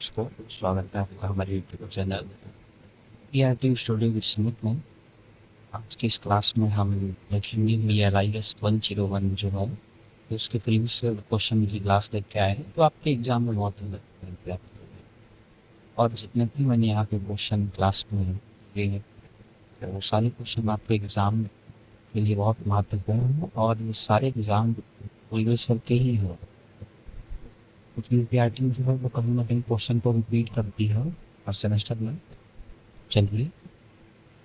उसको स्वागत है आपका हमारे YouTube channel PRT studio with Smith में। आज की इस क्लास में हम देखेंगे VLIS 101 जो है, तो उसके प्रीवियस क्वेश्चन की क्लास लेके आए हैं, तो आपके एग्जाम में बहुत हेल्प है। और जितने भी मैंने यहाँ पे क्वेश्चन क्लास में लिए हैं, तो वो सारे क्वेश्चन आपके एग्जाम के लिए बहुत महत्वपूर्ण हैं और ये सारे एग्जाम प्रीवियस के ही हैं, क्योंकि पीआरटी जो है वो कहीं ना कहीं क्वेश्चन को रिपीट करती है हर सेमेस्टर में। चलिए,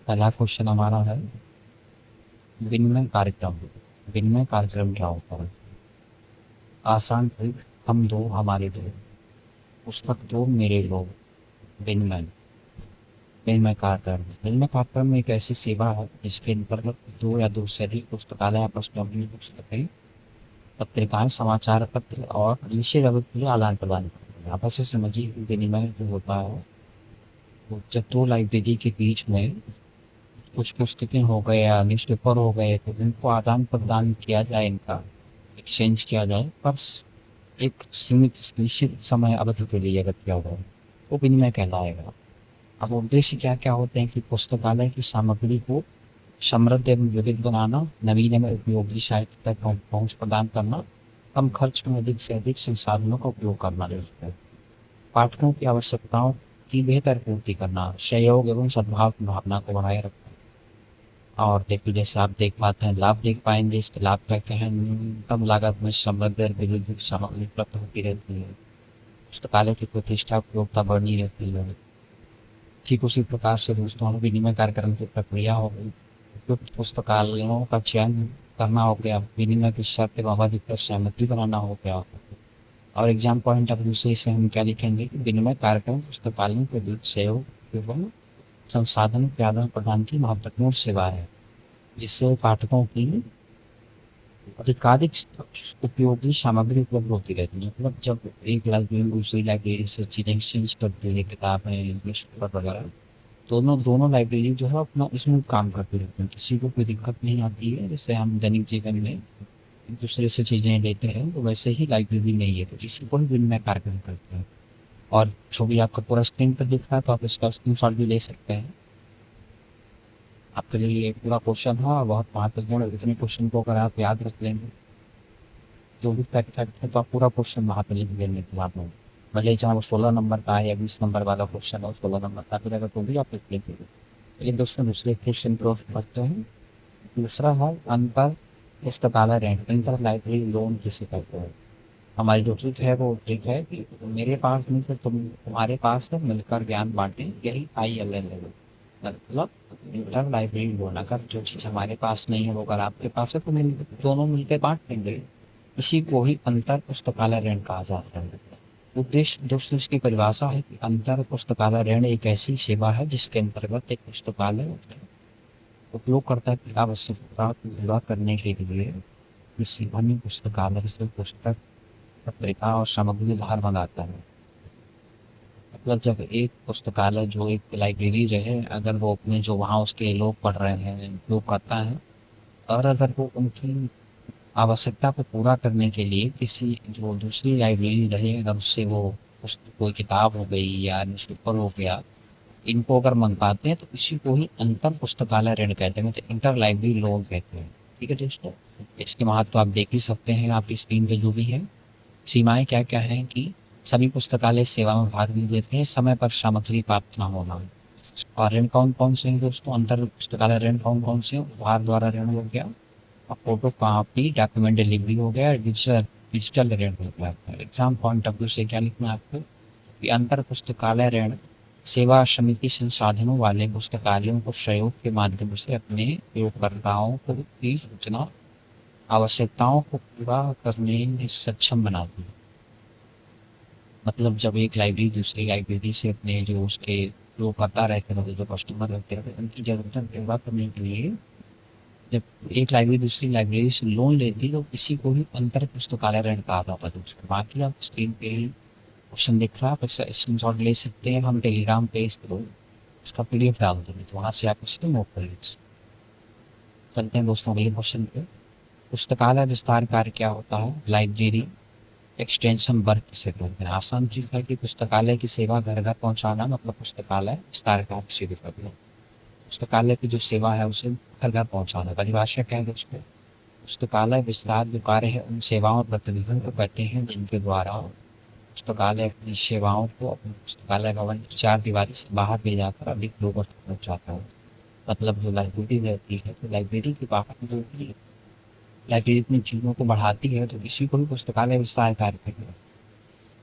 पहला क्वेश्चन हमारा है विनिमय कार्यक्रम। विनिमय कार्यक्रम क्या होता है? आसान ट्रिक, हम दो हमारे दो, पुस्तक दो मेरे दो, विनिमय। विनिमय कार्यक्रम, विनिमय कार्यक्रम एक ऐसी सेवा है जिसके अंतर्गत दो या दो से अधिक पुस्तकालय आपस में अपनी पुस्तकें, पत्रिकाएं, समाचार पत्र और विषय जगत के लिए आदान प्रदान करते हैं। आपस में समझिए, विनिमय जो होता है वो जब दो लाइब्रेरी के बीच में कुछ पुस्तकें हो गए या न्यूज़पेपर हो गए, तो इनको आदान प्रदान किया जाए, इनका एक्सचेंज किया जाए, पर एक सीमित निश्चित समय अवधि के लिए अगर किया जाए वो विनिमय कहलाएगा। अब उद्देश्य क्या क्या होते हैं कि पुस्तकालय की सामग्री को समृद्ध एवं विविध बनाना, नवीन एवं उपयोगी साहित्य तक पहुंच प्रदान करना, कम खर्च में अधिक से अधिक संसाधनों का उपयोग करना रहता है, पाठकों की आवश्यकताओं की बेहतर पूर्ति करना, सहयोग एवं सद्भाव की भावना को बनाए रखना। और देखिए, जैसे आप देख पाते हैं, लाभ देख पाएंगे, इसके लाभ क्या क्या है। न्यूनतम लागत में समृद्ध और विविध सामग्री उपलब्ध होती रहती है, पुस्तकालय की प्रतिष्ठा उपयोगिता बढ़ी रहती है। ठीक उसी प्रकार से दोस्तों, हम विनिमय कार्यक्रम की प्रक्रिया हो गई, उपयुक्त पुस्तकालयों का चयन करना हो गया, विनिमय की शर्त एवं अवधि पर सहमति बनाना हो गया। और एग्जाम पॉइंट ऑफ व्यू से इसे हम क्या लिखेंगे कि विनिमय कार्यक्रम पुस्तकालयों के बीच सहयोग एवं संसाधन के आदान प्रदान की महत्वपूर्ण सेवा है, जिससे पाठकों की अधिकाधिक उपयोगी सामग्री उपलब्ध होती रहती है। मतलब जब एक लाइब्रेरी दूसरी लाइब्रेरी से चीज़ें एक्सचेंज करती है, किताबें, न्यूज़पेपर वगैरह, दोनों दोनों लाइब्रेरी जो है अपना इसमें काम करती रहती हैं, किसी को कोई दिक्कत नहीं आती है। जैसे हम दैनिक जीवन में एक दूसरे से चीज़ें लेते हैं, तो वैसे ही लाइब्रेरी नहीं है, तो जिसको कोई विनिमय कार्यक्रम करते हैं। और जो भी आपका पूरा स्क्रीन पर दिख रहा है, तो आप इसका स्क्रीनशॉट भी ले सकते हैं। आपके लिए ये पूरा क्वेश्चन है और बहुत महत्वपूर्ण है। इतने क्वेश्चन को अगर आप याद रख लेंगे, जो भी फैक्ट है, तो आप पूरा क्वेश्चन वहाँ पे लिख लेंगे दिमाग में। भले चाहे वो 16 नंबर का है या 20 नंबर वाला क्वेश्चन हो, 16 नंबर का फिर अगर तो भी आप लिख लेंगे। लेकिन दोस्तों, दूसरे क्वेश्चन को पढ़ते हैं। दूसरा है अंतर पुस्तकालय ऋण, इंटर लाइब्रेरी लोन जिसे कहते हैं। हमारी जो ट्रिक है वो ट्रिक है कि मेरे पास नहीं से तुम्हारे पास है, मिलकर ज्ञान बांटें, यही ILL है। मतलब इंटर लाइब्रेरी लोन, अगर जो चीज़ हमारे पास नहीं है वो अगर आपके पास है, तो दोनों मिलकर बांट लेंगे। इसी को ही अंतर पुस्तकालय ऋण कहा जाता है। उद्देश्य दोस्तों इसकी परिभाषा है कि अंतर पुस्तकालय ऋण एक ऐसी सेवा है जिसके अंतर्गत एक पुस्तकालय उपयोगकर्ता की आवश्यकता को पूरा करने के लिए किसी अन्य पुस्तकालय से पुस्तक, पत्रिका और सामग्री बाहर मंगाता है। मतलब जब एक पुस्तकालय, जो एक लाइब्रेरी रहे, अगर वो अपने जो वहाँ उसके लोग पढ़ रहे हैं, उपयोग करता है, और अगर वो उनकी आवश्यकता को पूरा करने के लिए किसी जो दूसरी लाइब्रेरी रहे, अगर उससे वो कोई किताब हो गई या न्यूज़पेपर हो गया, इनको अगर मंगवाते हैं, तो इसी को ही अंतर पुस्तकालय ऋण कहते हैं, मतलब इंटर लाइब्रेरी लोन कहते हैं। ठीक है दोस्तों, इसके महत्व आप देख ही सकते हैं आपकी स्क्रीन पे जो भी है। सीमाएं क्या क्या हैं कि सभी पुस्तकालय सेवा में भाग नहीं लेते हैं, समय पर सामग्री प्राप्त न होना। और ऋण कौन कौन से हैं दोस्तों? अंतर पुस्तकालय ऋण कौन कौन से हैं? उपहार द्वारा ऋण हो गया, और फोटो कॉपी डॉक्यूमेंट डिलीवरी हो गया, डिजिटल डिजिटल ऋण हो गया। एग्जाम पॉइंट ऑफ व्यू से क्या लिखना है आपको कि अंतर पुस्तकालय ऋण सेवा समिति संसाधनों वाले पुस्तकालयों को सहयोग के माध्यम से अपने उपयोगकर्ताओं को की सूचना आवश्यकताओं को पूरा करने में सक्षम बनाती है। मतलब जब एक लाइब्रेरी दूसरी लाइब्रेरी से अपने जो उसके उपयोगकर्ता रहते हैं, जो कस्टमर रहते हैं, उनकी जरूरतें पूरा करने के लिए जब एक लाइब्रेरी दूसरी लाइब्रेरी से लोन लेती है, तो इसी को ही अंतर पुस्तकालय ऋण कहा जाता है दोस्तों। बाकी आप स्क्रीन पे ही क्वेश्चन दिख रहा है, आप इसका स्क्रीनशॉट ले सकते हैं। हम टेलीग्राम पे इसको इसका PDF डाल देंगे, तो वहाँ से आप इसको नोट कर लीजिए। चलते हैं दोस्तों अगले क्वेश्चन पे। पुस्तकालय विस्तार कार्य क्या होता है? लाइब्रेरी एक्सटेंशन वर्क किसे कहते हैं। आसान तरीका है कि पुस्तकालय की सेवा घर घर पहुंचाना मतलब पुस्तकालय विस्तार कार्य शुरू करना। पुस्तकालय की जो सेवा है उसे घर घर पहुंचाना। परिभाषा क्या है दोस्तों? पुस्तकालय विस्तार जो कार्य है उन सेवाओं और गतिविधियों को करते हैं जिनके द्वारा पुस्तकालय अपनी सेवाओं को अपने पुस्तकालय भवन की चार दीवारी से बाहर ले जाकर अधिक लोगों तक पहुंचाता है। मतलब जो लाइब्रेरी रहती है तो लाइब्रेरी के बाहर जो भी लाइब्रेरी अपनी चीज़ों को बढ़ाती है तो इसी को भी पुस्तकालय विस्तार कार्य कहते हैं।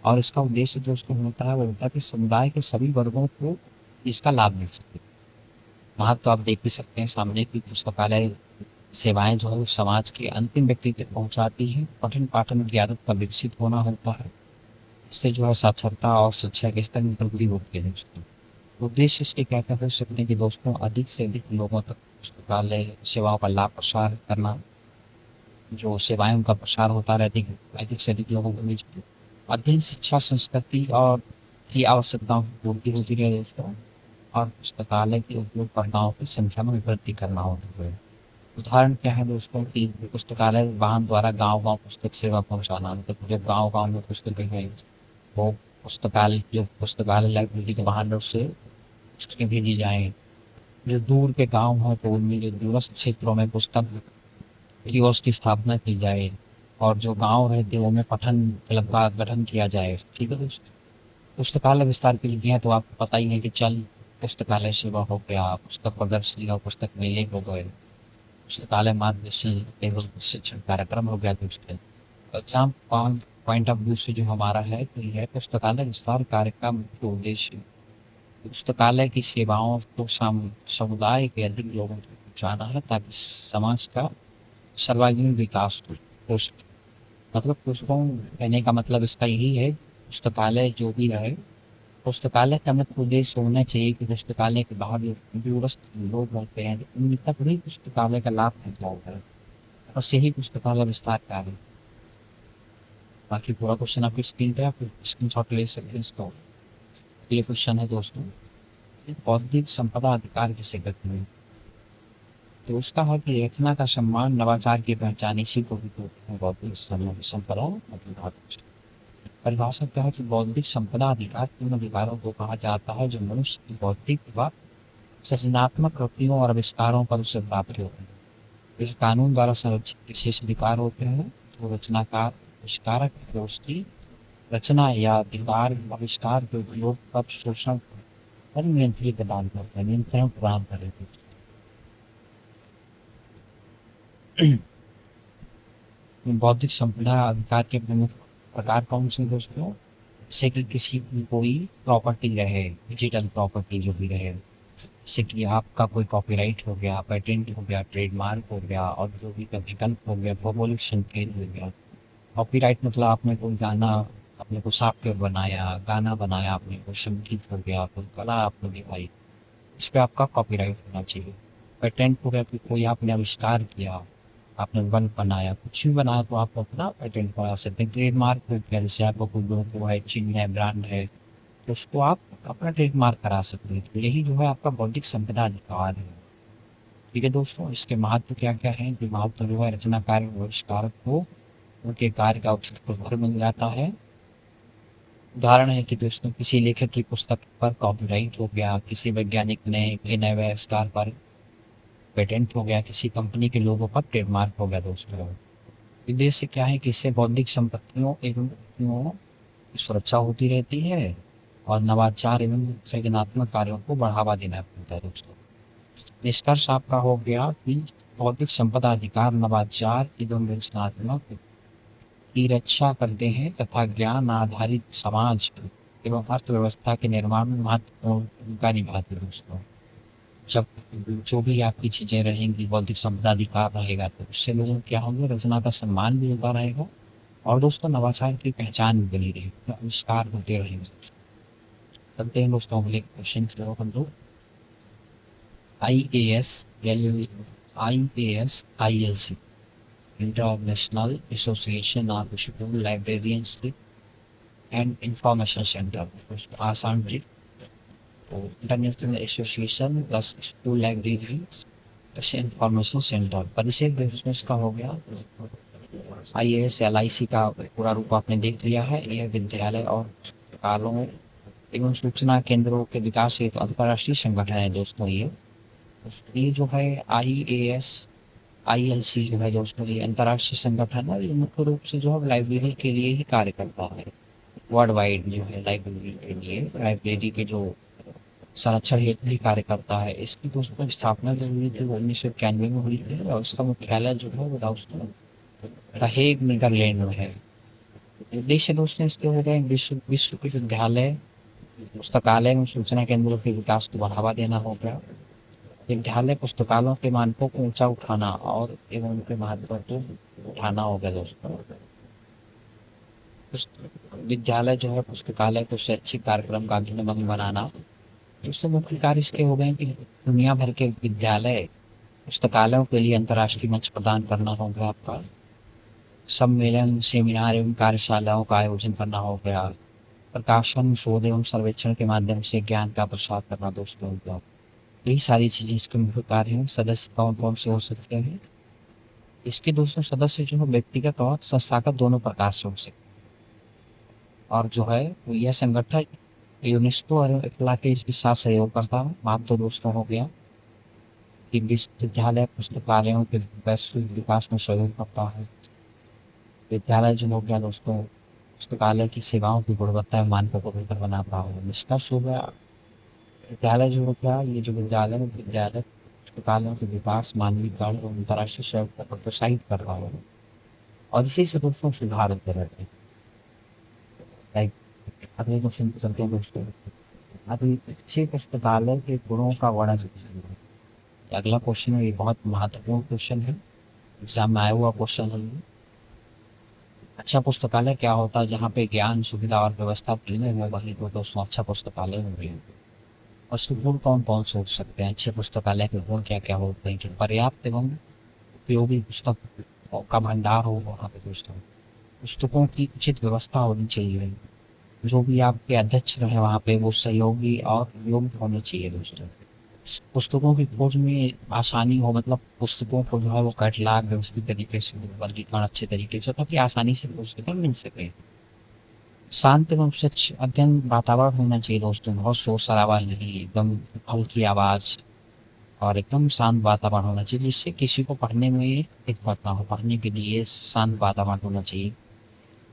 और इसका उद्देश्य जो उसको होता है वो होता है कि समुदाय के सभी वर्गों को इसका लाभ मिल सके। वहाँ तो आप देख भी सकते हैं सामने की पुस्तकालय सेवाएं जो है वो समाज के अंतिम व्यक्ति तक पहुँचाती हैं। पठन पाठन की आदत का विकसित होना होता है। इससे जो है साक्षरता और शिक्षा के स्तर में वृद्धि होती है दोस्तों। उद्देश्य इसके क्या क्या हो सकते हैं कि दोस्तों अधिक से अधिक लोगों तक पुस्तकालय सेवाओं का लाभ प्रसार करना। जो सेवाएं उनका प्रसार होता रहती है अधिक से अधिक लोगों के बीच में। अध्ययन शिक्षा संस्कृति और की आवश्यकताओं की पूर्ति होती रहे दोस्तों। और पुस्तकालय के उपयोगकर्ताओं की संख्या में वृद्धि करना होती है। उदाहरण क्या है दोस्तों कि पुस्तकालय वाहन द्वारा गांव-गांव पुस्तक सेवा पहुंचाना। मतलब जब गांव-गांव में पुस्तकें हैं वो पुस्तकालय लाइब्रेरी के वाहनों से पुस्तकें भेजी जाएँ। जो दूर के गाँव हैं तो उनमें जो दूरस्थ क्षेत्रों में पुस्तक कियोस्क की स्थापना की जाए। और जो गाँव रहते हैं उनमें पठन क्लब का गठन किया जाए। ठीक है दोस्तों? पुस्तकालय विस्तार की विधियाँ तो आपको पता ही है कि चल पुस्तकालय सेवा हो गया, पुस्तक प्रदर्शनी और पुस्तक मेले हो गए, पुस्तकालय मार्गदर्शन एवं प्रशिक्षण कार्यक्रम हो गया दोस्तों। एग्जाम पॉइंट ऑफ व्यू से जो हमारा है तो यह पुस्तकालय विस्तार कार्य का मुख्य उद्देश्य पुस्तकालय की सेवाओं को समुदाय के अधिक लोगों तक पहुँचाना है ताकि समाज का सर्वांगीण विकास हो सके। मतलब पुस्तकों कहने का मतलब इसका यही है पुस्तकालय जो भी रहे पुस्तकालय का मुख्य उद्देश्य होना चाहिए कि पुस्तकालय के बाहर जो दूरस्थ लोग रहते हैं उन तक भी पुस्तकालय का लाभ पहुँचाया जाए। बस यही पुस्तकालय विस्तार कार्य। बाकी पूरा क्वेश्चन आपकी स्क्रीन पे आप स्क्रीनशॉट ले सकते हैं इसका। ये क्वेश्चन है दोस्तों बौद्धिक संपदा अधिकार किसे कहते हैं? तो उसका है कि रचना का सम्मान नवाचार की पहचान इसी को भी कहते हैं बौद्धिक संपदा अधिकार। परिभाषा क्या है कि बौद्धिक संपदा अधिकार उन अधिकारों को कहा जाता है जो मनुष्य की बौद्धिक व सृजनात्मक कृतियों और आविष्कारों पर उसे प्राप्त होते हैं। इस कानून द्वारा संरक्षित विशेष अधिकार होते हैं जो रचनाकार आविष्कारक को उसकी रचना या अधिकार आविष्कार के उपयोग पर शोषण पर नियंत्रण प्रदान करते हैं नियंत्रण प्रदान करेंगे। बौद्धिक संपदा अधिकार के प्रमुख प्रकार कौन से दोस्तों? जैसे कि किसी की कोई प्रॉपर्टी रहे डिजिटल प्रॉपर्टी जो भी रहे जैसे कि आपका कोई कॉपीराइट हो गया पेटेंट हो गया ट्रेडमार्क हो गया और जो भी का विकल्प हो गया भौगोलिक संकेत हो गया। कॉपीराइट मतलब आपने कोई गाना आपने कोई सॉफ्टवेयर बनाया गाना बनाया आपने कोई संगीत हो गया कोई कला आपने दिखाई इस पे आपका कॉपीराइट होना चाहिए। पेटेंट हो गया कि कोई आपने आविष्कार किया आपने वन बनाया कुछ भी बनाया तो आप अपना पेटेंट करा सकते हैं। ट्रेडमार्क हो गया जैसे आपको कोई लोगो है चिन्ह है ब्रांड है तो उसको आप अपना ट्रेडमार्क करा सकते हैं। तो यही जो है आपका बौद्धिक संपदा अधिकार है। ठीक है दोस्तों इसके महत्व क्या क्या है कि महत्व जो है रचनाकार आविष्कारक को उनके कार्य का उचित प्रभाव मिल जाता है। उदाहरण है कि दोस्तों किसी लेखक की पुस्तक पर कॉपीराइट हो गया किसी वैज्ञानिक ने नए आविष्कार पर पेटेंट हो गया किसी कंपनी के लोगों पर ट्रेडमार्क हो गया दोस्तों। उद्देश्य क्या है कि इससे बौद्धिक संपत्तियों एवं उपयोगों की सुरक्षा होती रहती है और नवाचार एवं सृजनात्मक कार्यों को बढ़ावा देना होता है दोस्तों। निष्कर्ष आपका हो गया कि बौद्धिक संपदा अधिकार नवाचार एवं रचनात्मक की रक्षा करते हैं तथा ज्ञान आधारित समाज एवं अर्थव्यवस्था के निर्माण में महत्वपूर्ण भूमिका निभाते हैं दोस्तों। जब जो भी आपकी चीज़ें रहेंगी बौद्धिक संपदा अधिकार रहेगा तो उससे लोगों को क्या होंगे रचना का सम्मान भी होता रहेगा और दोस्तों नवाचार की पहचान भी बनी रहेगी तो आविष्कार होते रहेंगे। चलते हैं दोस्तों अगले क्वेश्चन की तरफ हम लोग। IAS ILC international association of school librarians and information centre आसान ट्रिक तो international association plus school library information centre परिचय बिजनेस का हो गया। आईएएस एलआईसी का पूरा रूप आपने देख लिया है। यह विद्यालय और पुस्तकालयों एवं सूचना केंद्रों के विकास हेतु अंतर्राष्ट्रीय संगठन है दोस्तों ये जो है आईएएस आईएलसी जो है दोस्तों ये अंतर्राष्ट्रीय संगठन है। ये मुख्य रूप से जो है लाइब्रेरी के लिए ही कार्य करता है। वर्ल्ड वाइड जो है लाइब्रेरी के लिए लाइब्रेरी के जो संरक्षण हेतु ही कार्य करता है। इसकी दोस्तों स्थापना जो हुई थी वो 1991 में हुई थी और इसका मुख्यालय जो है वो दोस्तों द हेग नीदरलैंड में है। उद्देश्य दोस्तों इसके हो गए विश्व के विद्यालय पुस्तकालय में सूचना केंद्रों के विकास को बढ़ावा देना हो गया। विद्यालय पुस्तकालयों के मानकों को ऊंचा उठाना और एवं उनके महत्व को उठाना हो गया दोस्तों। विद्यालय जो है पुस्तकालय को शैक्षिक कार्यक्रम का अभिन्न बनाना। इससे मुख्य कार्य इसके हो गए कि दुनिया भर के विद्यालय पुस्तकालयों के लिए अंतर्राष्ट्रीय मंच प्रदान करना हो गया आपका। सम्मेलन सेमिनार एवं कार्यशालाओं का आयोजन करना हो गया। प्रकाशन शोध एवं सर्वेक्षण के माध्यम से ज्ञान का प्रसार करना दोस्तों हो गया। यही सारी चीजें इसके मुख्य कार्य हैं। सदस्य कौन कौन से हो सकते हैं इसके दोस्तों? सदस्य जो है व्यक्तिगत और संस्थागत दोनों प्रकार से हो सकते हैं। और जो है यह संगठन यूनेस्को और इकला के इसके साथ सहयोग करता है। बात तो दोस्तों हो गया कि विश्वविद्यालय पुस्तकालयों के वैश्विक विकास में सहयोग करता है। विद्यालय जो हो गया दोस्तों पुस्तकालय की सेवाओं की गुणवत्ता एवं मानकों को बेहतर बनाता है। निष्कर्ष हो गया विद्यालय जो हो गया ये जो विद्यालय पुस्तकालयों के विकास मानवीकरण और अंतर्राष्ट्रीय सहयोग को प्रोत्साहित कर रहा है और इसी से दोस्तों सुधार होते रहते हैं। लाइक अगले क्वेश्चन पे चलते हैं दोस्तों। अभी अच्छे पुस्तकालय के गुणों का वर्णन कीजिए। अगला क्वेश्चन है ये बहुत महत्वपूर्ण क्वेश्चन है। एग्जाम में आया हुआ क्वेश्चन है ये। अच्छा पुस्तकालय क्या होता है? जहाँ पे ज्ञान सुविधा और व्यवस्था तीनों हो वही तो दोस्तों अच्छा पुस्तकालय हो गया। और उसके गुण कौन कौन से हो सकते हैं? अच्छे पुस्तकालय के गुण क्या क्या होते हैं कि पर्याप्त एवं उपयोगी पुस्तक का भंडार हो वहाँ पे दोस्तों। पुस्तकों की उचित व्यवस्था होनी चाहिए। जो भी आपके अध्यक्ष रहे वहाँ पे वो सहयोगी और योग्य होने चाहिए दोस्तों। पुस्तकों की खोज में आसानी हो मतलब पुस्तकों को जो है वो कैटलॉग व्यवस्थित तरीके से वर्गीकरण अच्छे तरीके से ताकि आसानी से पुस्तकें मिल सके। शांत एवं स्वच्छ अध्ययन वातावरण होना चाहिए दोस्तों। बहुत शोर शराबा नहीं एकदम हल्की आवाज और एकदम शांत वातावरण होना चाहिए जिससे किसी को पढ़ने में दिक्कत ना हो। पढ़ने के लिए शांत वातावरण होना चाहिए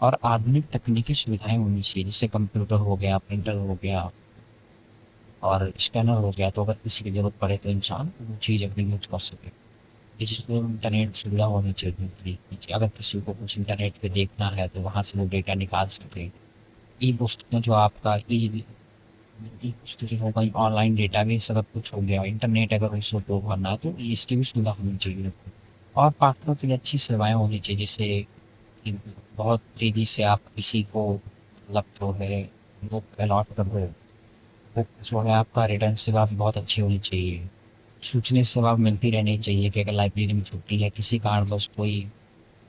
और आधुनिक तकनीकी सुविधाएं होनी चाहिए जैसे कंप्यूटर हो गया प्रिंटर हो गया और स्कैनर हो गया। तो अगर किसी की जरूरत पड़े तो इंसान वो चीज़ अपनी यूज कर सके। डिजिटल इंटरनेट सुविधा होनी चाहिए कि अगर किसी को कुछ इंटरनेट पे देखना है तो वहाँ से वो डेटा निकाल सके। ई पुस्तकें जो आपका ई पुस्तकें हो गई ऑनलाइन डेटाबेस अगर कुछ हो गया इंटरनेट अगर उसको उपयोग करना है तो इसकी भी सुविधा होनी चाहिए। और पाठकों के लिए अच्छी सेवाएं होनी चाहिए जैसे कि बहुत तेजी से आप किसी को मतलब जो है बुक अलॉट कर दो। बुक जो है आपका रिटर्न सेवा भी बहुत अच्छी होनी चाहिए। सूचना सेवा मिलती रहनी चाहिए कि अगर लाइब्रेरी में छुट्टी है किसी कारणवश कोई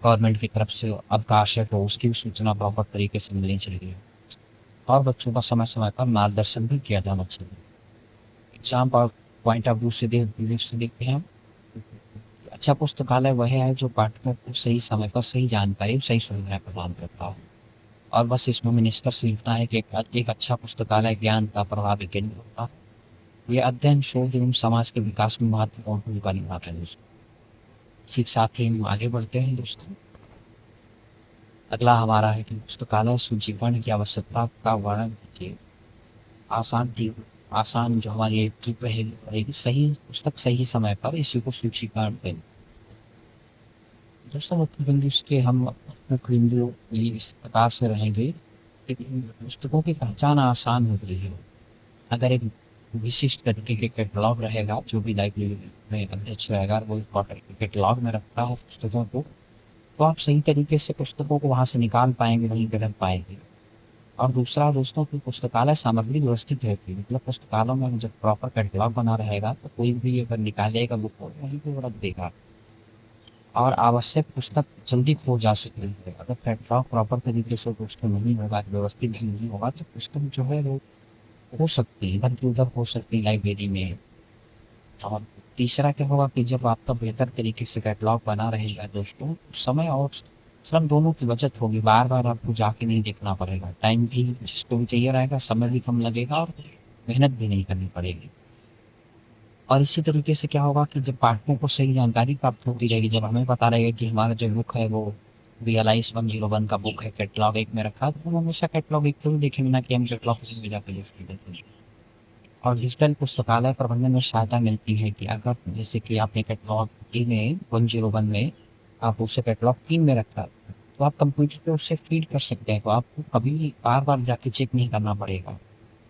गवर्नमेंट की तरफ से अवकाश है तो उसकी भी सूचना प्रॉपर तरीके से मिलनी चाहिए। और बच्चों का समय समय पर मार्गदर्शन भी किया जाना चाहिए। एग्जाम पॉइंट ऑफ व्यू से देखते हैं। अच्छा पुस्तकालय वह है जो पाठकों को सही समय पर सही जानकारी सही सुविधाएं प्रदान करता है। और बस इसमें में निष्कर्ष लिखना है कि एक अच्छा पुस्तकालय ज्ञान का प्रभावी केंद्र होता है। ये अध्ययन शोध एवं समाज के विकास में महत्वपूर्ण भूमिका निभाता है दोस्तों। इसी के साथ ही हम आगे बढ़ते हैं दोस्तों। अगला हमारा है कि पुस्तकालय सूचीकरण की आवश्यकता का वर्णन कीजिए। आसान टिप आसान जो हमारी एक टिप रहेगी सही पुस्तक सही समय पर इसी को सूचीकरण करें। दोस्तों मुख्य बिंदु इसके हम मुख्य बिंदु ये इस प्रकार से रहेंगे कि पुस्तकों की पहचान आसान होती है। अगर एक विशिष्ट तरीके के कैटलॉग रहेगा जो भी लाइब्रेरी में अध्यक्ष रहेगा वो कैटलॉग में रखता है पुस्तकों को तो आप सही तरीके से पुस्तकों को वहाँ से निकाल पाएंगे वहीं पे रख पाएंगे। और दूसरा दोस्तों की पुस्तकालय सामग्री व्यवस्थित रहती है मतलब पुस्तकालयों में जब प्रॉपर कैटलॉग बना रहेगा तो कोई भी अगर निकालेगा बुक को वहीं पे वो रख देगा और आवश्यक पुस्तक जल्दी खो जा सकती है। अगर कैटलॉग प्रॉपर तरीके से दोस्तों नहीं होगा व्यवस्थित भी नहीं होगा तो पुस्तक जो है वो हो सकती है इधर की उधर हो सकती है लाइब्रेरी में। और तीसरा क्या होगा कि जब आपका बेहतर तरीके से कैटलॉग बना रहेगा दोस्तों उस समय और श्रम दोनों की बचत होगी, बार-बार आपको जाके नहीं देखना पड़ेगा। टाइम भी जिसको भी चाहिए रहेगा, समय भी कम लगेगा और मेहनत भी नहीं करनी पड़ेगी। और इसी तरीके से क्या होगा कि जब पाठकों को सही जानकारी प्राप्त होती रहेगी, जब हमें पता रहेगा कि हमारा जो बुक है वो रियलाइज़ 101 का बुक है, कैटलॉग 1 में रखा है, तो हम हमेशा कैटलॉग 1 को ही देखेंगे, ना कि हम कैटलॉग किसी में जाके लिस्ट देखेंगे। और डिजिटल पुस्तकालय प्रबंधन में सहायता मिलती है कि अगर जैसे कि आपने कैटलॉग ए में 101 में आप उसे कैटलॉग 3 में रखा, तो आप कंप्यूटर पे उसे फीड कर सकते हैं, तो आपको कभी बार-बार जाके चेक नहीं करना पड़ेगा।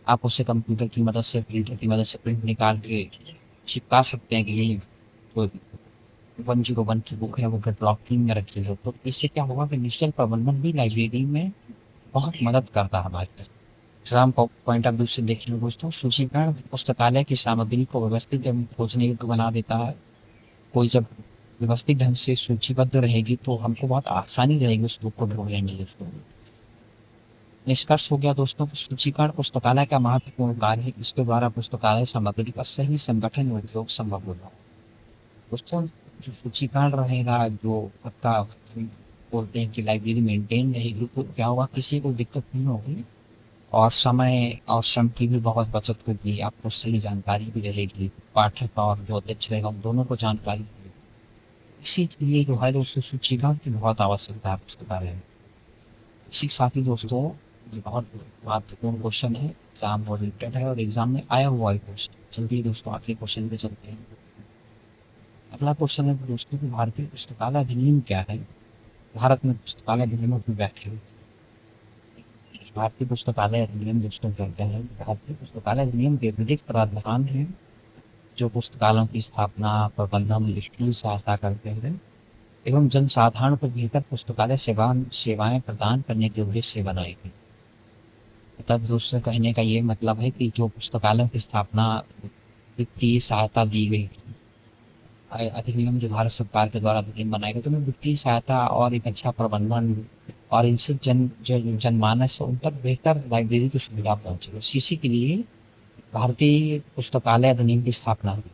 आप उसे कंप्यूटर की मदद से, प्रिंटर की मदद से प्रिंट निकाल के चिपका सकते हैं कि ये जो 101 की बुक है वो कैटलॉग 3 में रखी है। तो इससे क्या होगा कि डिजिटल प्रबंधन भी लाइब्रेरी में बहुत मदद करता है हमारी। एग्ज़ाम पॉइंट ऑफ व्यू से देखेंगे दोस्तों, सूचीकरण पुस्तकालय की सामग्री को व्यवस्थित एवं खोजने योग्य बना देता है। कोई जब व्यवस्थित ढंग से सूचीबद्ध रहेगी तो हमको बहुत आसानी रहेगी उस बुक को ढूँढने में दोस्तों। निष्कर्ष हो गया दोस्तों कि सूचीकरण पुस्तकालय का महत्वपूर्ण कार्य है। इसके द्वारा पुस्तकालय सामग्री का सही संगठन और उपयोग संभव होगा। दोस्तों, जो सूचीकरण रहेगा, जो आपका बोलते हैं कि लाइब्रेरी मेंटेन रहेगी, तो क्या होगा, किसी को दिक्कत नहीं होगी और समय और श्रम की भी बहुत बचत होगी। आपको सही जानकारी भी रहेगी, पाठक और जो अध्यक्ष रहेगा उन दोनों को जानकारी मिलेगी। इसी लिए जो है दोस्तों सूचीकरण की बहुत आवश्यकता है पुस्तकालय में। इसी के साथ ही दोस्तों, ये बहुत महत्वपूर्ण क्वेश्चन है, एग्जाम ओरिएंटेड है और एग्जाम में आया हुआ है क्वेश्चन। चलिए दोस्तों आखिरी क्वेश्चन पे चलते हैं। अगला क्वेश्चन है दोस्तों कि भारतीय पुस्तकालय अधिनियम क्या है? भारत में पुस्तकालय अधिनियमों की व्याख्या। भारतीय पुस्तकालय अधिनियम दोस्तों कहते हैं, भारतीय पुस्तकालय अधिनियम के विधिक प्रावधान हैं जो पुस्तकालयों की स्थापना, प्रबंधन, वित्तीय सहायता करते हैं एवं जनसाधारण को बेहतर पुस्तकालय सेवाएं प्रदान करने के उद्देश्य से बनाई गई। तब दोस्तों कहने का ये मतलब है कि जो पुस्तकालयों की स्थापना, वित्तीय सहायता दी गई, अधिनियम जो भारत सरकार के द्वारा अधिनियम बनाए गए, तो उनमें वित्तीय सहायता और एक अच्छा प्रबंधन और इनसे जनमानस उन तक बेहतर लाइब्रेरी की सुविधा पहुंचे, इसी के लिए भारतीय पुस्तकालय अधिनियम की स्थापना हुई।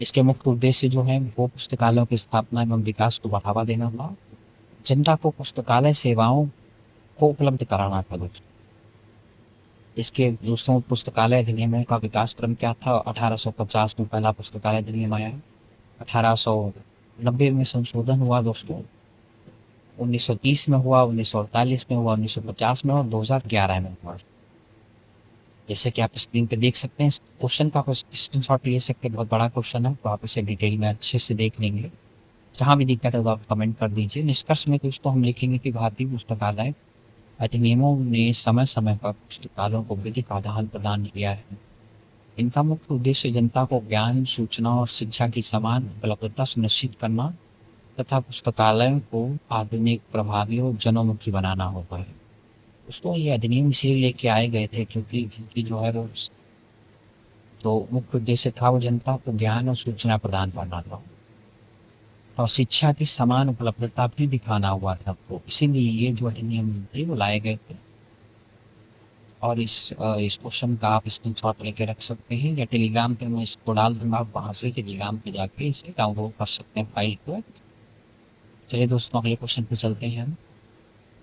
इसके मुख्य उद्देश्य जो है वो पुस्तकालयों की स्थापना एवं विकास को बढ़ावा देना हुआ, जनता को पुस्तकालय सेवाओं को उपलब्ध कराना था दोस्तों। इसके दोस्तों पुस्तकालय अधिनियम का विकास क्रम क्या था? 1850 में पहला पुस्तकालय अधिनियम आया, 1890 में संशोधन हुआ दोस्तों, 1930 में हुआ, 1948 में हुआ, 1950 में और 2011 में हुआ। जैसे कि आप स्क्रीन पे देख सकते हैं, इस क्वेश्चन का आप स्क्रीनशॉट ले सकते हैं, बहुत बड़ा क्वेश्चन है, तो आप इसे डिटेल में अच्छे से देख लेंगे। जहाँ भी दिक्कत है तो आप कमेंट कर दीजिए। निष्कर्ष में दोस्तों हम लिखेंगे कि भारतीय पुस्तकालय अधिनियमों ने समय समय पर पुस्तकालयों को विधिक आधार प्रदान किया है। इनका मुख्य उद्देश्य जनता को ज्ञान, सूचना और शिक्षा की समान उपलब्धता सुनिश्चित करना तथा पुस्तकालयों को आधुनिक, प्रभावी और जनोन्मुखी बनाना होता है। दोस्तों ये अधिनियम इसलिए लेके आए गए थे क्योंकि इनकी जो है वो तो मुख्य उद्देश्य था वो जनता को ज्ञान और सूचना प्रदान करना था और शिक्षा की समान उपलब्धता भी दिखाना हुआ था, तो इसीलिए ये जो अधिनियम थे वो लाए गए थे। और इस क्वेश्चन का आप स्क्रीनशॉट लेके रख सकते हैं या टेलीग्राम पे मैं इसको डाल दूंगा, आप वहाँ से टेलीग्राम पे जाके इसे डाउनलोड कर सकते हैं फाइल को। चलिए दोस्तों अगले क्वेश्चन पे चलते हैं हम।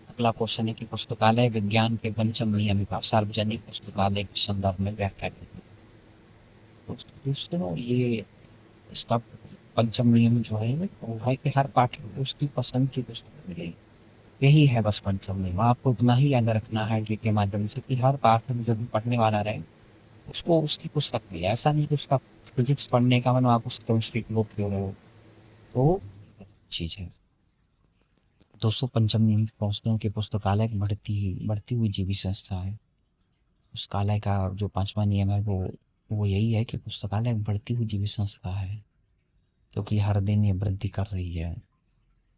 अगला क्वेश्चन है कि पुस्तकालय विज्ञान के पंचम नियम का सार्वजनिक पुस्तकालय के संदर्भ में व्याख्या कीजिए। तो दोस्तों ये इसका पंचम नियम जो है वो है कि हर पाठक को उसकी पसंद की पुस्तक मिले। यही है बस पंचम नियम, आपको उतना ही याद रखना है के माध्यम से कि हर पाठक जो भी पढ़ने वाला रहे उसको उसकी पुस्तक मिले। ऐसा नहीं कि उसका फिजिक्स पढ़ने का मन आप उसको केमिस्ट्री की बुक ले रहे हो, तो चीज़ है। दोस्तों पंचम नियम पहुंचते हैं कि पुस्तकालय एक बढ़ती हुई जीवी संस्था है। पुस्तकालय का जो पांचवा नियम है वो यही है कि पुस्तकालय एक बढ़ती हुई जीवी संस्था है क्योंकि हर दिन ये वृद्धि कर रही है।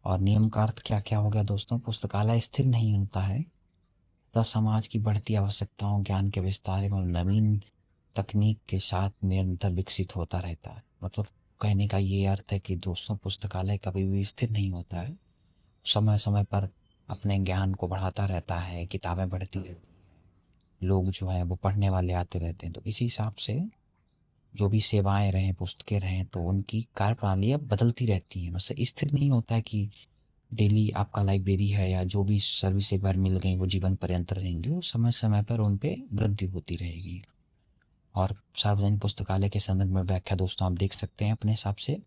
और नियम का अर्थ क्या क्या हो गया दोस्तों? पुस्तकालय स्थिर नहीं होता है तथा समाज की बढ़ती आवश्यकताओं, ज्ञान के विस्तार एवं नवीन तकनीक के साथ निरंतर विकसित होता रहता है। मतलब कहने का ये अर्थ है कि दोस्तों पुस्तकालय कभी भी स्थिर नहीं होता है, समय समय पर अपने ज्ञान को बढ़ाता रहता है, किताबें बढ़ती रहती हैं, लोग जो है वो पढ़ने वाले आते रहते हैं। तो इसी हिसाब से जो भी सेवाएं रहें, पुस्तकें रहें, तो उनकी कार्यप्रणाली अब बदलती रहती हैं, बस स्थिर नहीं होता है कि डेली आपका लाइब्रेरी है या जो भी सर्विस एक बार मिल गई वो जीवन पर्यंत रहेंगी और समय समय पर उन पे वृद्धि होती रहेगी। और सार्वजनिक पुस्तकालय के संदर्भ में व्याख्या दोस्तों आप देख सकते हैं अपने हिसाब से।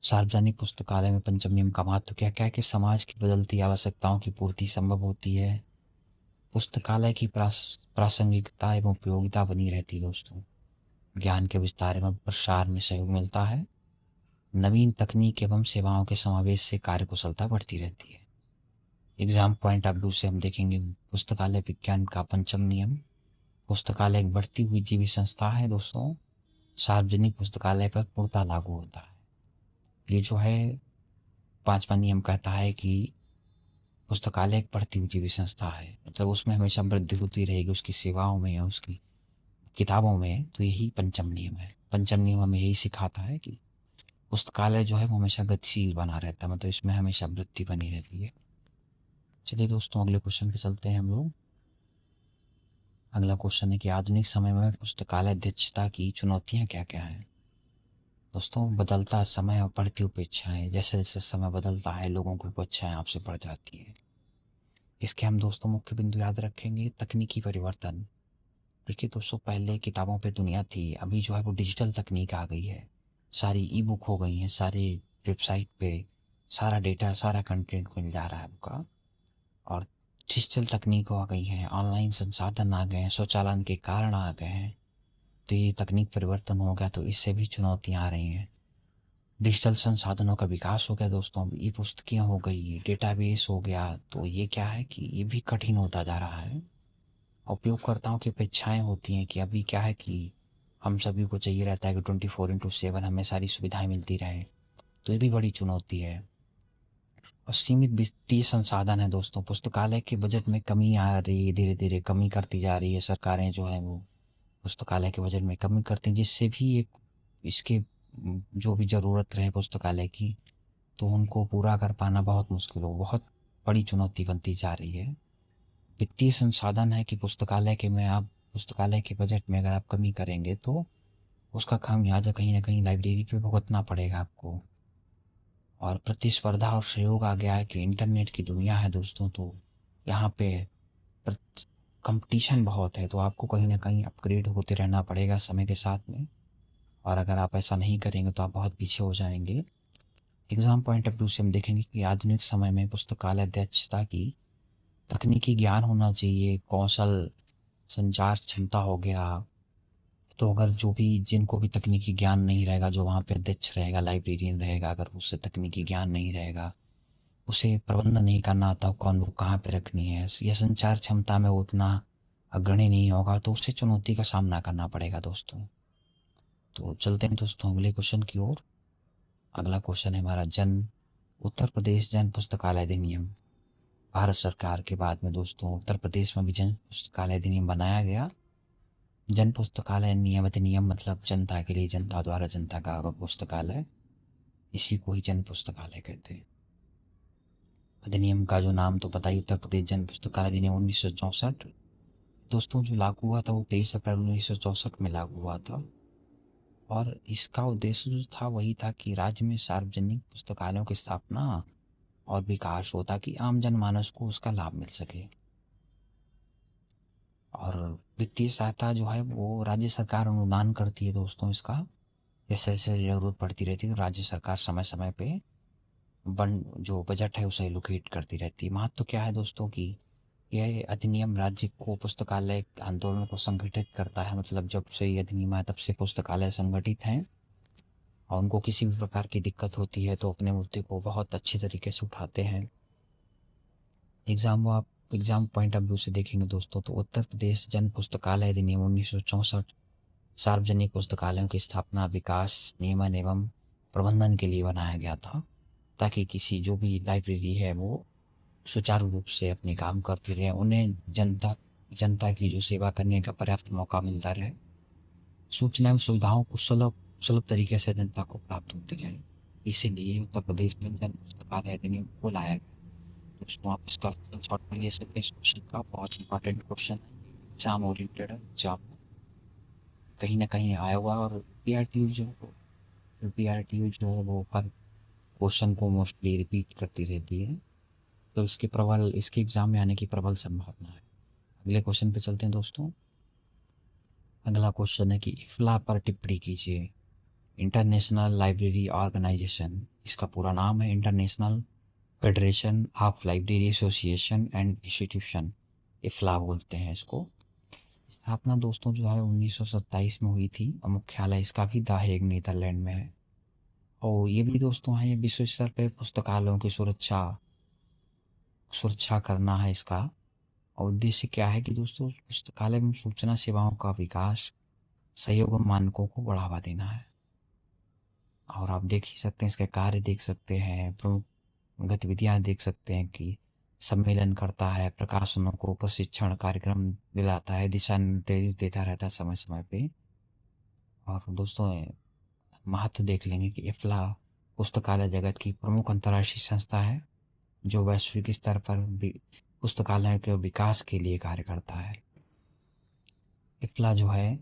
सार्वजनिक पुस्तकालय में पंचम नियम का महत्व क्या क्या है कि समाज की बदलती आवश्यकताओं की पूर्ति संभव होती है। पुस्तकालय की प्रासंगिकता एवं उपयोगिता बनी रहती है दोस्तों। ज्ञान के विस्तार एवं प्रसार में सहयोग मिलता है। नवीन तकनीक एवं सेवाओं के समावेश से कार्यकुशलता बढ़ती रहती है। एग्जाम पॉइंट ऑफ व्यू से हम देखेंगे पुस्तकालय विज्ञान का पंचम नियम। पुस्तकालय एक बढ़ती हुई जीवी संस्था है दोस्तों। सार्वजनिक पुस्तकालय पर पूर्णतः लागू होता है। ये जो है पांचवा नियम कहता है कि पुस्तकालय एक बढ़ती हुई जीवी संस्था है, मतलब उसमें हमेशा वृद्धि होती रहेगी उसकी सेवाओं में या उसकी किताबों में। तो यही पंचम नियम है। पंचम नियम हमें यही सिखाता है कि पुस्तकालय जो है वो हमेशा गतिशील बना रहता है, मतलब इसमें हमेशा वृद्धि बनी रहती है। चलिए दोस्तों अगले क्वेश्चन पे चलते हैं हम लोग। अगला क्वेश्चन है कि आधुनिक समय में पुस्तकालय अध्यक्षता की चुनौतियां क्या क्या हैं। दोस्तों बदलता समय और बढ़ती अपेक्षाएं, जैसे जैसे समय बदलता है लोगों की अपेक्षाएं आपसे बढ़ जाती है। इसके हम दोस्तों मुख्य बिंदु याद रखेंगे। तकनीकी परिवर्तन। देखिए दोस्तों पहले किताबों पे दुनिया थी, अभी जो है वो डिजिटल तकनीक आ गई है। सारी ई बुक हो गई हैं, सारी वेबसाइट पे सारा डेटा सारा कंटेंट मिल जा रहा है आपका। और डिजिटल तकनीक आ गई हैं, ऑनलाइन संसाधन आ गए हैं, स्वचालन के कारण आ गए हैं। तो ये तकनीक परिवर्तन हो गया, तो इससे भी चुनौतियाँ आ रही हैं। डिजिटल संसाधनों का विकास हो गया दोस्तों, अब ई पुस्तकें हो गई, डेटाबेस हो गया। तो ये क्या है कि ये भी कठिन होता जा रहा है। उपयोगकर्ताओं की अपेक्षाएं होती हैं कि अभी क्या है कि हम सभी को चाहिए रहता है कि 24/7 हमें सारी सुविधाएं मिलती रहे। तो ये भी बड़ी चुनौती है। और सीमित वित्तीय संसाधन है दोस्तों। पुस्तकालय के बजट में कमी आ रही है, धीरे धीरे कमी करती जा रही है सरकारें जो है वो पुस्तकालय के बजट में कमी करती हैं, जिससे भी एक इसके जो भी ज़रूरत रहे पुस्तकालय की तो उनको पूरा कर पाना बहुत मुश्किल हो, बहुत बड़ी चुनौती बनती जा रही है। वित्तीय संसाधन है कि पुस्तकालय के में आप पुस्तकालय के बजट में अगर आप कमी करेंगे तो उसका खामियाजा कहीं ना कहीं लाइब्रेरी पे भुगतना पड़ेगा आपको। और प्रतिस्पर्धा और सहयोग आ गया है कि इंटरनेट की दुनिया है दोस्तों, तो यहाँ पे कंपटीशन बहुत है, तो आपको कहीं ना कहीं अपग्रेड होते रहना पड़ेगा समय के साथ में। और अगर आप ऐसा नहीं करेंगे तो आप बहुत पीछे हो जाएंगे। एग्जाम पॉइंट ऑफ व्यू से हम देखेंगे कि आधुनिक समय में पुस्तकालय अध्यक्षता की तकनीकी ज्ञान होना चाहिए, कौशल संचार क्षमता हो गया। तो अगर जो भी जिनको भी तकनीकी ज्ञान नहीं रहेगा, जो वहाँ पे अध्यक्ष रहेगा लाइब्रेरियन रहेगा, अगर उससे तकनीकी ज्ञान नहीं रहेगा, उसे प्रबंधन नहीं करना आता कौन बुक कहाँ पे रखनी है, या संचार क्षमता में वो उतना अग्रणी नहीं होगा, तो उससे चुनौती का सामना करना पड़ेगा दोस्तों। तो चलते हैं दोस्तों अगले क्वेश्चन की ओर। अगला क्वेश्चन है हमारा उत्तर प्रदेश जन पुस्तकालय अधिनियम। भारत सरकार के बाद में दोस्तों उत्तर प्रदेश में भी जन पुस्तकालय अधिनियम बनाया गया। जन पुस्तकालय नियम अधिनियम मतलब जनता के लिए, जनता द्वारा जनता का पुस्तकालय, इसी को ही जन पुस्तकालय कहते हैं। अधिनियम का जो नाम तो पता ही, उत्तर प्रदेश जन पुस्तकालय अधिनियम 1964 दोस्तों जो लागू हुआ था वो 23 अप्रैल 1964 में लागू हुआ था। और इसका उद्देश्य जो था वही था कि राज्य में सार्वजनिक पुस्तकालयों की स्थापना और विकास हो ताकि आम जनमानस को उसका लाभ मिल सके। और वित्तीय सहायता जो है वो राज्य सरकार अनुदान करती है दोस्तों इसका। जैसे जैसे जरूरत पड़ती रहती है तो राज्य सरकार समय समय पे बन जो बजट है उसे एलोकेट करती रहती है। महत्व तो क्या है दोस्तों की यह अधिनियम राज्य को पुस्तकालय आंदोलन को संगठित करता है, मतलब जब से ये अधिनियम आया तब से पुस्तकालय संगठित हैं और उनको किसी भी प्रकार की दिक्कत होती है तो अपने मुद्दे को बहुत अच्छे तरीके से उठाते हैं। एग्जाम पॉइंट ऑफ व्यू से देखेंगे दोस्तों तो उत्तर प्रदेश जन पुस्तकालय अधिनियम 1964 सार्वजनिक पुस्तकालयों की स्थापना, विकास, नियमन एवं प्रबंधन के लिए बनाया गया था ताकि किसी जो भी लाइब्रेरी है वो सुचारू रूप से अपने काम करते रहे, उन्हें जनता की जो सेवा करने का पर्याप्त मौका मिलता रहे, सूचना एवं सुविधाओं को सुलभ सुलभ तरीके से जनता को प्राप्त होती रहे। इसीलिए उत्तर प्रदेश में जन पुस्तकालय अधिनियम को लाया गया। दोस्तों आप इसका शॉर्ट में ले सकते हैं। इस क्वेश्चन का बहुत इंपॉर्टेंट क्वेश्चन है, एग्जाम ओरिएंटेड है, एग्जाम कहीं ना कहीं आया हुआ। और पीआरटी जो है वो हर क्वेश्चन को मोस्टली रिपीट करती रहती है, तो इसके एग्ज़ाम में आने की प्रबल संभावना है। अगले क्वेश्चन पे चलते हैं दोस्तों। अगला क्वेश्चन है कि इफ्ला पर टिप्पणी कीजिए। इंटरनेशनल लाइब्रेरी ऑर्गेनाइजेशन, इसका पूरा नाम है International Federation of Library Association and Institution, IFLA बोलते हैं इसको। स्थापना दोस्तों जो है 1927 में हुई थी और मुख्यालय इसका भी द हेग नीदरलैंड में है। और ये भी दोस्तों है, ये विश्व स्तर पे पुस्तकालयों की सुरक्षा सुरक्षा करना है इसका। और उद्देश्य क्या है कि दोस्तों पुस्तकालय में सूचना सेवाओं का विकास, सहयोग और मानकों को बढ़ावा देना है। और आप देख ही सकते हैं, इसके कार्य देख सकते हैं, प्रमुख गतिविधियां देख सकते हैं कि सम्मेलन करता है, प्रकाशनों को प्रशिक्षण कार्यक्रम दिलाता है, दिशा निर्देश देता रहता है समय समय पे। और दोस्तों महत्व देख लेंगे कि इफ्ला पुस्तकालय जगत की प्रमुख अंतर्राष्ट्रीय संस्था है जो वैश्विक स्तर पर पुस्तकालयों के विकास के लिए कार्य करता है। इफ्ला जो है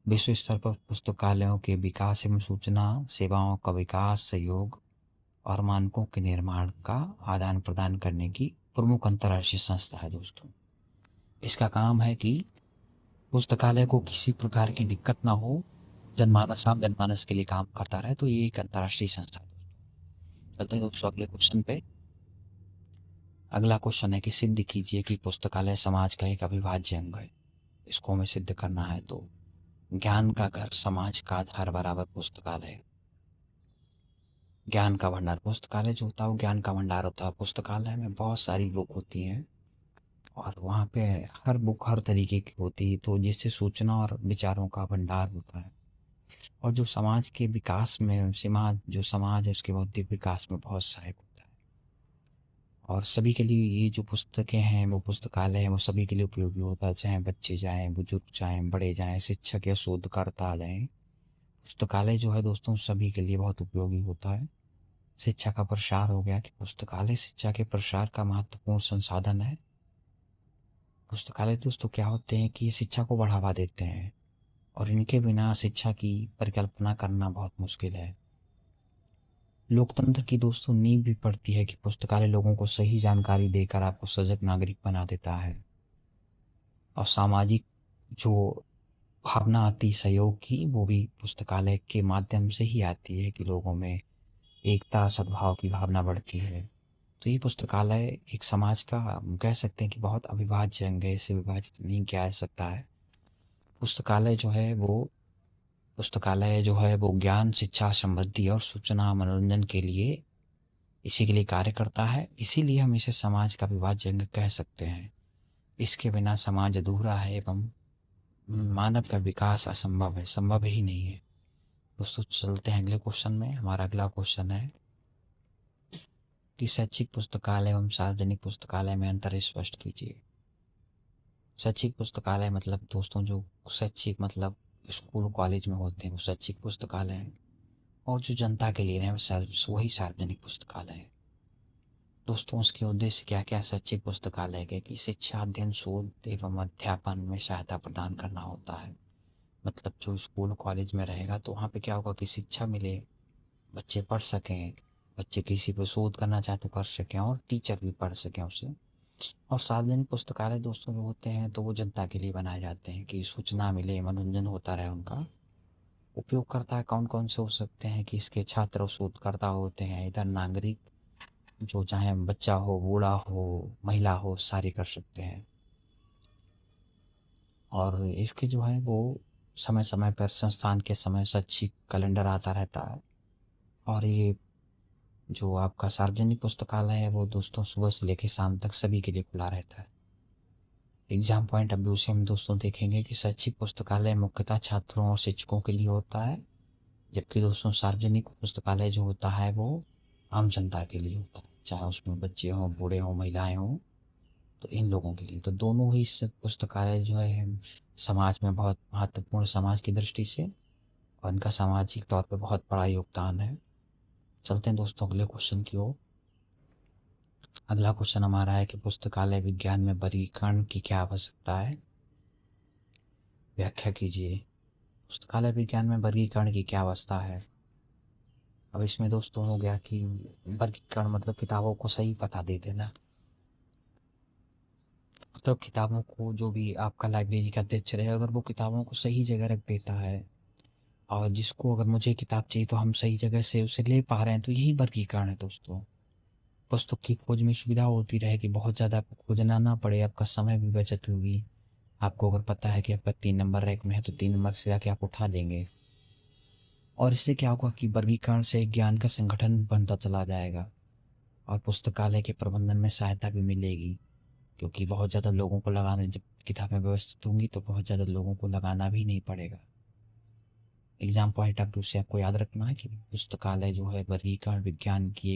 विश्व स्तर पर पुस्तकालयों के विकास एवं सूचना सेवाओं का विकास, सहयोग और मानकों के निर्माण का आदान प्रदान करने की प्रमुख अंतर्राष्ट्रीय संस्था है दोस्तों। इसका काम है कि पुस्तकालय को किसी प्रकार की दिक्कत ना हो, जनमानस आम जनमानस के लिए काम करता रहे, तो ये एक अंतर्राष्ट्रीय संस्था है दोस्तों। चलते हैं दोस्तों अगले क्वेश्चन पे। अगला क्वेश्चन है कि सिद्ध कीजिए कि पुस्तकालय समाज का एक अविभाज्य अंग है। इसको हमें सिद्ध करना है, तो ज्ञान का घर, समाज का आधार बराबर पुस्तकालय। ज्ञान का भंडार, पुस्तकालय जो होता है वो ज्ञान का भंडार होता है। पुस्तकालय में बहुत सारी बुक होती हैं और वहाँ पे हर बुक हर तरीके की होती है, तो जिससे सूचना और विचारों का भंडार होता है। और जो समाज के विकास में जो समाज है उसके बौद्धिक विकास में बहुत सहायक होता है। और सभी के लिए ये जो पुस्तकें हैं, वो पुस्तकालय है, वो सभी के लिए उपयोगी होता है, चाहे बच्चे जाएं, बुजुर्ग जाएं, बड़े जाएं, शिक्षक या शोधकर्ता जाएं। पुस्तकालय जो है दोस्तों सभी के लिए बहुत उपयोगी होता है। शिक्षा का प्रसार हो गया कि पुस्तकालय शिक्षा के प्रसार का महत्वपूर्ण संसाधन है। पुस्तकालय दोस्तों क्या होते हैं कि शिक्षा को बढ़ावा देते हैं और इनके बिना शिक्षा की परिकल्पना करना बहुत मुश्किल है। लोकतंत्र की दोस्तों नींव भी पड़ती है कि पुस्तकालय लोगों को सही जानकारी देकर आपको सजग नागरिक बना देता है। और सामाजिक जो भावना आती सहयोग की, वो भी पुस्तकालय के माध्यम से ही आती है कि लोगों में एकता सद्भाव की भावना बढ़ती है। तो ये पुस्तकालय एक समाज का कह सकते हैं कि बहुत अविभाज्य अंग है, इसे विभाजित नहीं किया जा सकता है। पुस्तकालय जो है वो ज्ञान, शिक्षा, समृद्धि और सूचना मनोरंजन के लिए इसी के लिए कार्य करता है। इसीलिए हम इसे समाज का अविभाज्य अंग कह सकते हैं। इसके बिना समाज अधूरा है एवं मानव का विकास असंभव है, संभव ही नहीं है। दोस्तों चलते हैं अगले क्वेश्चन में। हमारा अगला क्वेश्चन है कि शैक्षिक पुस्तकालय एवं सार्वजनिक पुस्तकालय में अंतर स्पष्ट कीजिए। शैक्षिक पुस्तकालय मतलब दोस्तों जो शैक्षिक मतलब स्कूल कॉलेज में होते हैं वो शैक्षिक पुस्तकालय हैं, और जो जनता के लिए हैं वही सार्वजनिक पुस्तकालय है। दोस्तों उसके उद्देश्य क्या क्या शैक्षिक पुस्तकालय के कि शिक्षा, अध्ययन, शोध एवं अध्यापन में सहायता प्रदान करना होता है। मतलब जो स्कूल कॉलेज में रहेगा तो वहाँ पे क्या होगा कि शिक्षा मिले, बच्चे पढ़ सकें, बच्चे किसी पर शोध करना चाहे तो कर सकें और टीचर भी पढ़ सकें उसे। और सार्वजनिक पुस्तकालय दोस्तों जो होते हैं तो वो जनता के लिए बनाए जाते हैं कि सूचना मिले, मनोरंजन होता रहे उनका। उपयोगकर्ता कौन कौन से हो सकते हैं कि इसके छात्र और शोधकर्ता होते हैं, इधर नागरिक जो चाहे बच्चा हो, बूढ़ा हो, महिला हो, सारे कर सकते हैं। और इसके जो है वो समय समय पर संस्थान के समय शैक्षिक कैलेंडर आता रहता है। और ये जो आपका सार्वजनिक पुस्तकालय है वो दोस्तों सुबह से लेकर शाम तक सभी के लिए खुला रहता है। एग्जाम पॉइंट ऑफ व्यू से हम दोस्तों देखेंगे कि शैक्षिक पुस्तकालय मुख्यतः छात्रों और शिक्षकों के लिए होता है, जबकि दोस्तों सार्वजनिक पुस्तकालय जो होता है वो आम जनता के लिए होता है, चाहे उसमें बच्चे हों, बूढ़े हों, महिलाएं हों, तो इन लोगों के लिए। तो दोनों ही पुस्तकालय जो है समाज में बहुत महत्वपूर्ण, समाज की दृष्टि से, और इनका सामाजिक तौर पर बहुत बड़ा योगदान है। चलते हैं दोस्तों अगले क्वेश्चन की ओर। अगला क्वेश्चन हमारा है कि पुस्तकालय विज्ञान में वर्गीकरण की क्या आवश्यकता है, व्याख्या कीजिए। पुस्तकालय विज्ञान में वर्गीकरण की क्या अवस्था है। अब इसमें दोस्तों हो गया कि वर्गीकरण मतलब किताबों को सही पता दे देना। मतलब किताबों को जो भी आपका लाइब्रेरी का अध्यक्ष रहे, अगर वो किताबों को सही जगह रख देता है और जिसको अगर मुझे किताब चाहिए तो हम सही जगह से उसे ले पा रहे हैं, तो यही वर्गीकरण है दोस्तों। पुस्तक की खोज में सुविधा होती रहेगी, बहुत ज़्यादा आपको खोजना ना पड़े, आपका समय भी बचत होगी। आपको अगर पता है कि आपका 3 नंबर रैक में है तो 3 नंबर से जाके आप उठा लेंगे। और इससे क्या होगा कि वर्गीकरण से ज्ञान का संगठन बनता चला जाएगा और पुस्तकालय के प्रबंधन में सहायता भी मिलेगी, क्योंकि बहुत ज़्यादा लोगों को लगाने, जब किताबें व्यवस्थित होंगी तो बहुत ज़्यादा लोगों को लगाना भी नहीं पड़ेगा। एग्जाम पॉइंट ऑफ व्यू से आपको याद रखना है कि पुस्तकालय जो है वर्गीकरण विज्ञान की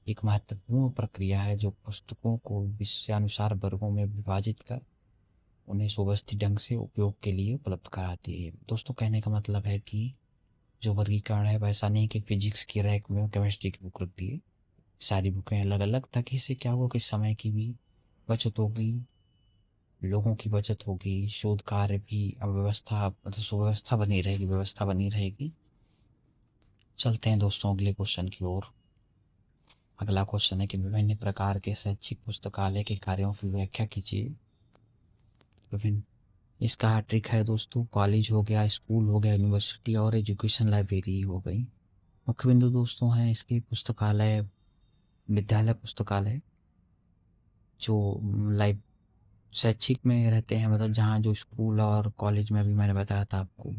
एक महत्वपूर्ण प्रक्रिया है, जो पुस्तकों को विषयानुसार वर्गों में विभाजित कर उन्हें सुव्यवस्थित ढंग से उपयोग के लिए उपलब्ध कराती है। दोस्तों कहने का मतलब है कि जो वर्गीकरण है वैसा नहीं कि फिजिक्स की रैक में केमिस्ट्री की बुक रख दी है, सारी बुकें अलग अलग, ताकि इससे क्या होगा कि समय की भी बचत होगी, लोगों की बचत होगी, शोध कार्य भी अव्यवस्था मतलब सुव्यवस्था बनी रहेगी, व्यवस्था बनी रहेगी। चलते हैं दोस्तों अगले क्वेश्चन की ओर। अगला क्वेश्चन है कि विभिन्न प्रकार के शैक्षिक पुस्तकालय के कार्यों की व्याख्या कीजिए। विभिन्न, इसका ट्रिक है दोस्तों, कॉलेज हो गया, स्कूल हो गया, यूनिवर्सिटी और एजुकेशन लाइब्रेरी हो गई। मुख्य बिंदु दोस्तों हैं इसके पुस्तकालय, विद्यालय पुस्तकालय जो लाइब शैक्षिक में रहते हैं, मतलब जहाँ जो स्कूल और कॉलेज में, अभी मैंने बताया था आपको,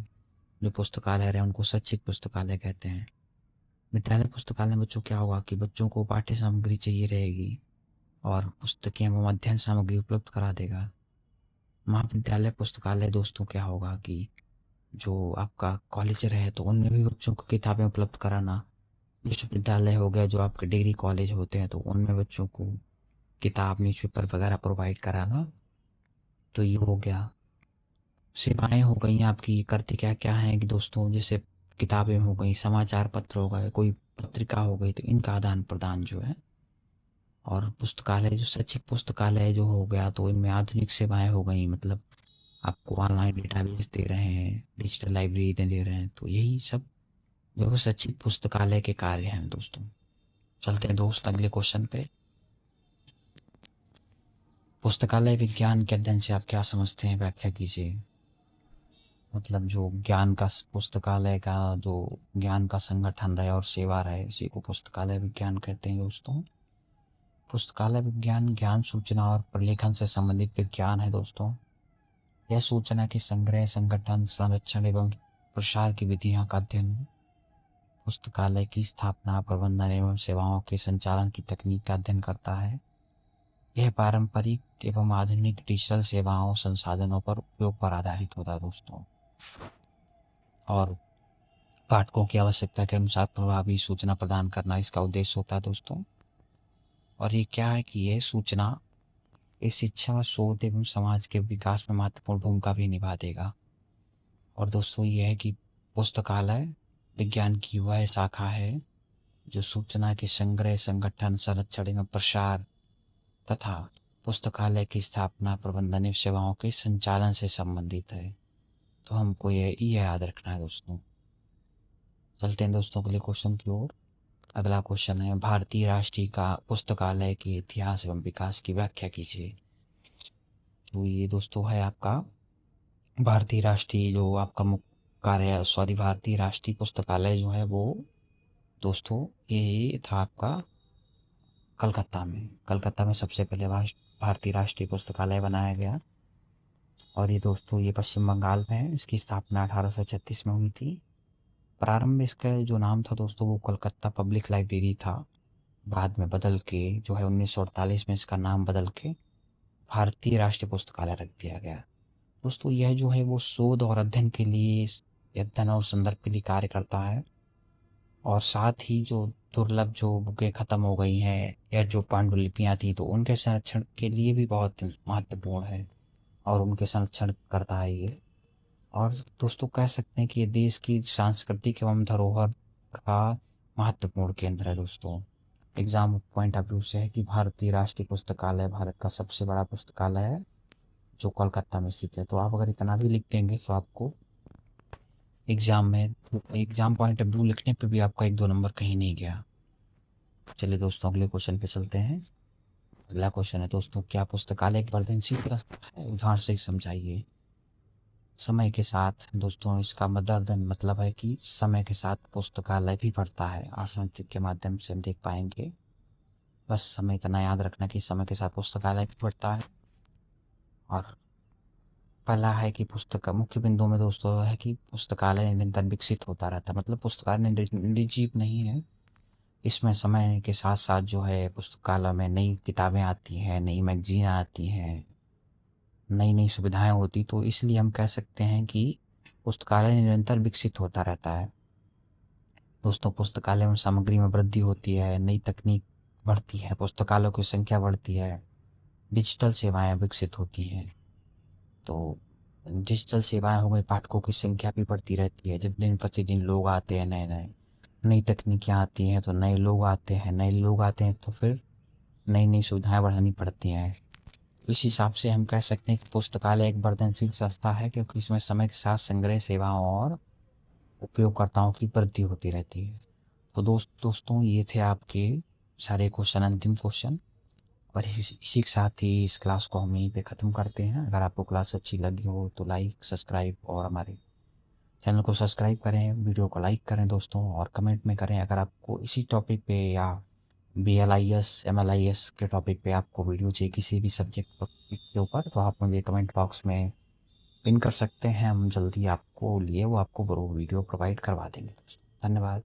जो पुस्तकालय रहे उनको शैक्षिक पुस्तकालय कहते हैं। विद्यालय पुस्तकालय में बच्चों क्या होगा कि बच्चों को पाठ्य सामग्री चाहिए रहेगी और पुस्तकें एवं अध्ययन सामग्री उपलब्ध करा देगा। महाविद्यालय पुस्तकालय दोस्तों क्या होगा कि जो आपका कॉलेज रहे तो उनमें भी बच्चों को किताबें उपलब्ध कराना। विश्वविद्यालय हो गया, जो आपके डिग्री कॉलेज होते हैं तो उनमें बच्चों को किताब, न्यूज़पेपर वगैरह प्रोवाइड कराना। तो ये हो गया। सेवाएं हो गई आपकी, करते क्या क्या हैं कि दोस्तों, जैसे किताबें हो गई, समाचार पत्र हो गए, कोई पत्रिका हो गई, तो इनका आदान प्रदान जो है। और पुस्तकालय, जो शैक्षिक पुस्तकालय जो हो गया, तो इनमें आधुनिक सेवाएं हो गई, मतलब आपको ऑनलाइन डेटाबेस दे रहे हैं, डिजिटल लाइब्रेरी दे रहे हैं, तो यही सब जो शैक्षिक पुस्तकालय के कार्य हैं दोस्तों। चलते हैं दोस्त अगले क्वेश्चन पे। पुस्तकालय विज्ञान के अध्ययन से आप क्या समझते हैं, व्याख्या कीजिए। मतलब जो ज्ञान का पुस्तकालय का जो ज्ञान का संगठन रहे और सेवा रहे, इसी को पुस्तकालय विज्ञान कहते हैं दोस्तों। पुस्तकालय विज्ञान ज्ञान, सूचना और प्रलेखन से संबंधित विज्ञान है दोस्तों। यह सूचना की संग्रह, संगठन, संरक्षण एवं प्रसार की विधियों का अध्ययन, पुस्तकालय की स्थापना, प्रबंधन एवं सेवाओं के संचालन की तकनीक का अध्ययन करता है। यह पारंपरिक एवं आधुनिक डिजिटल सेवाओं, संसाधनों पर उपयोग पर आधारित होता है दोस्तों, और पाठकों की आवश्यकता के अनुसार प्रभावी सूचना प्रदान करना इसका उद्देश्य होता है दोस्तों। और ये क्या है कि ये सूचना इस शिक्षा, शोध एवं समाज के विकास में महत्वपूर्ण भूमिका भी निभा देगा। और दोस्तों ये है कि पुस्तकालय विज्ञान की वह शाखा है जो सूचना के संग्रह, संगठन, संरक्षण एवं प्रसार तथा पुस्तकालय की स्थापना, प्रबंधन एवं सेवाओं के संचालन से संबंधित है। तो हमको ये याद रखना है दोस्तों। चलते हैं दोस्तों अगले क्वेश्चन की ओर। अगला क्वेश्चन है, भारतीय राष्ट्रीय का पुस्तकालय के इतिहास एवं विकास की व्याख्या कीजिए। तो ये दोस्तों है आपका भारतीय राष्ट्रीय, जो आपका मुख्य कार्य, सॉरी, भारतीय राष्ट्रीय पुस्तकालय जो है वो दोस्तों ये था आपका कलकत्ता में सबसे पहले भारतीय राष्ट्रीय पुस्तकालय बनाया गया। और ये दोस्तों ये पश्चिम बंगाल में है। इसकी स्थापना 1836 में हुई थी। प्रारंभ में इसका जो नाम था दोस्तों वो कलकत्ता पब्लिक लाइब्रेरी था। बाद में बदल के जो है 1948 में इसका नाम बदल के भारतीय राष्ट्रीय पुस्तकालय रख दिया गया। दोस्तों यह जो है वो शोध और अध्ययन के लिए, अध्ययन और संदर्भ के लिए कार्य करता है। और साथ ही जो दुर्लभ जो बुकें खत्म हो गई हैं या जो पांडुलिपियां थी, तो उनके संरक्षण के लिए भी बहुत महत्वपूर्ण है और उनके संरक्षण करता है ये। और दोस्तों कह सकते हैं कि ये देश की सांस्कृतिक एवं धरोहर का महत्वपूर्ण केंद्र है दोस्तों। एग्जाम पॉइंट ऑफ व्यू से है कि भारतीय राष्ट्रीय पुस्तकालय भारत का सबसे बड़ा पुस्तकालय है जो कोलकाता में स्थित है। तो आप अगर इतना भी लिख देंगे तो आपको एग्ज़ाम में एग्ज़ाम पॉइंट ऑफ व्यू लिखने पे भी आपका 1-2 नंबर कहीं नहीं गया। चलिए दोस्तों अगले क्वेश्चन पे चलते हैं। अगला क्वेश्चन है दोस्तों, क्या पुस्तकालय एक वर्धनशील प्रश्न है? उदाहरण से ही समझाइए। समय के साथ दोस्तों इसका मतलब है कि समय के साथ पुस्तकालय भी बढ़ता है। आसान ट्रिक के माध्यम से हम देख पाएंगे। बस हमें इतना याद रखना कि समय के साथ पुस्तकालय भी बढ़ता है। और पहला है कि पुस्तक मुख्य बिंदु में दोस्तों है कि पुस्तकालय निरंतर विकसित होता रहता है। मतलब पुस्तकालय निर्जीव नहीं है। इसमें समय के साथ साथ जो है पुस्तकालय में नई किताबें आती हैं, नई मैगजीन आती हैं, नई नई सुविधाएं होती, तो इसलिए हम कह सकते हैं कि पुस्तकालय निरंतर विकसित होता रहता है। दोस्तों पुस्तकालय में सामग्री में वृद्धि होती है, नई तकनीक बढ़ती है, पुस्तकालयों की संख्या बढ़ती है, डिजिटल सेवाएं विकसित होती हैं। तो डिजिटल सेवाएं हो गई, पाठकों की संख्या भी बढ़ती रहती है। जब दिन प्रतिदिन लोग आते हैं, नए नए नई तकनीकें आती हैं तो नए लोग आते हैं, नए लोग आते हैं तो फिर नई नई सुविधाएं बढ़ानी पड़ती हैं। इस हिसाब से हम कह सकते हैं कि पुस्तकालय एक वर्धनशील संस्था है, क्योंकि इसमें समय के साथ संग्रह सेवाओं और उपयोगकर्ताओं की वृद्धि होती रहती है। तो दोस्तों ये थे आपके सारे क्वेश्चन, अंतिम क्वेश्चन। और इसी के साथ ही इस क्लास को हम यहीं पे ख़त्म करते हैं। अगर आपको क्लास अच्छी लगी हो तो लाइक, सब्सक्राइब और हमारे चैनल को सब्सक्राइब करें, वीडियो को लाइक करें दोस्तों, और कमेंट में करें अगर आपको इसी टॉपिक पे या BLIS MLIS के टॉपिक पे आपको वीडियो चाहिए किसी भी सब्जेक्ट के ऊपर, तो आप मुझे कमेंट बॉक्स में पिन कर सकते हैं। हम जल्दी आपको लिए वो आपको वीडियो प्रोवाइड करवा देंगे। धन्यवाद।